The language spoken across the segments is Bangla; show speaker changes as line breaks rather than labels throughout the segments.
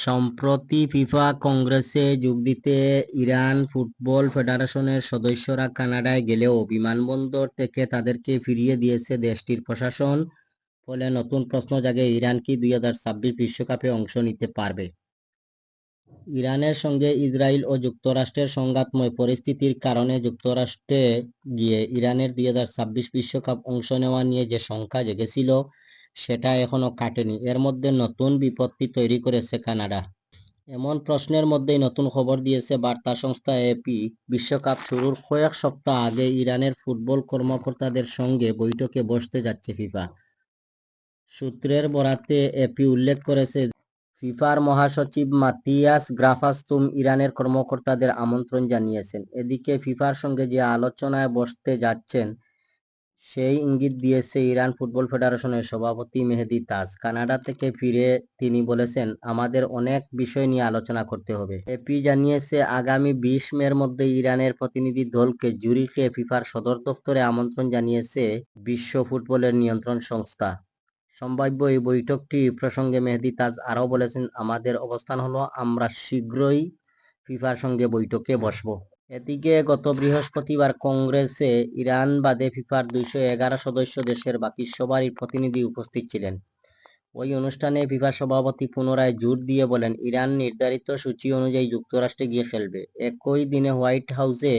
সম্প্রতি ফিফা কংগ্রেসে যোগ দিতে ইরান ফুটবল ফেডারেশনের সদস্যরা কানাডায় গেলেও বিমানবন্দর থেকে তাদেরকে ফিরিয়ে দিয়েছে দেশটির প্রশাসন। ফলে নতুন প্রশ্ন জাগে, ইরান কি 2026 বিশ্বকাপে অংশ নিতে পারবে? ইরানের সঙ্গে ইসরায়েল ও যুক্তরাষ্ট্রের সংঘাতময় পরিস্থিতির কারণে যুক্তরাষ্ট্রে গিয়ে ইরানের 2026 বিশ্বকাপ অংশ নেওয়া নিয়ে যে শঙ্কা জেগেছিল সেটা এখনো কাটেনি। এর মধ্যে নতুন বিপত্তি তৈরি করেছে কানাডা। এমন প্রশ্নের মধ্যেই নতুন খবর দিয়েছে বার্তা সংস্থা এপি। বিশ্বকাপ শুরুর কয়েক সপ্তাহ আগে ইরানের ফুটবল কর্মকর্তাদের সঙ্গে বৈঠকে বসতে যাচ্ছে ফিফা। সূত্রের বরাতে এপি উল্লেখ করেছে, ফিফার মহাসচিব মাতিয়াস গ্রাফাস্তুম ইরানের কর্মকর্তাদের আমন্ত্রণ জানিয়েছেন। এদিকে ফিফার সঙ্গে যে আলোচনায় বসতে যাচ্ছেন সেই ইঙ্গিত দিয়েছে ইরান ফুটবল ফেডারেশনের সভাপতি মেহেদি তাজ। কানাডা থেকে ফিরে তিনি বলেছেন, আমাদের অনেক বিষয় নিয়ে আলোচনা করতে হবে। এপি জানিয়েছে, আগামী 20 মের মধ্যে ইরানের প্রতিনিধি দলকে জুরিখে ফিফার সদর দফতরে আমন্ত্রণ জানিয়েছে বিশ্ব ফুটবলের নিয়ন্ত্রণ সংস্থা। সম্ভাব্য এই বৈঠকটি প্রসঙ্গে মেহেদি তাজ আরও বলেছেন, আমাদের অবস্থান হলো আমরা শীঘ্রই ফিফার সঙ্গে বৈঠকে বসব। এদিকে গত বৃহস্পতিবার কংগ্রেসে ইরান বাদে ফিফার 211 সদস্য দেশের বাকি সবারই প্রতিনিধি উপস্থিত ছিলেন। ওই অনুষ্ঠানে ফিফা সভাপতি পুনরায় জোর দিয়ে বলেন, ইরান নির্ধারিত সূচি অনুযায়ী যুক্তরাষ্ট্রে গিয়ে খেলবে। একই দিনে হোয়াইট হাউসে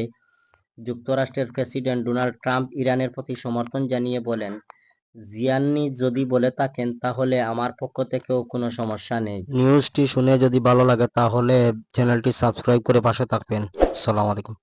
যুক্তরাষ্ট্রের প্রেসিডেন্ট ডোনাল্ড ট্রাম্প ইরানের প্রতি সমর্থন জানিয়ে বলেন, জিয়ান্নি যদি বলে থাকেন তাহলে আমার পক্ষ থেকেও কোনো সমস্যা নেই। নিউজটি শুনে যদি ভালো লাগে তাহলে চ্যানেলটি সাবস্ক্রাইব করে পাশে থাকবেন। আসসালামু আলাইকুম।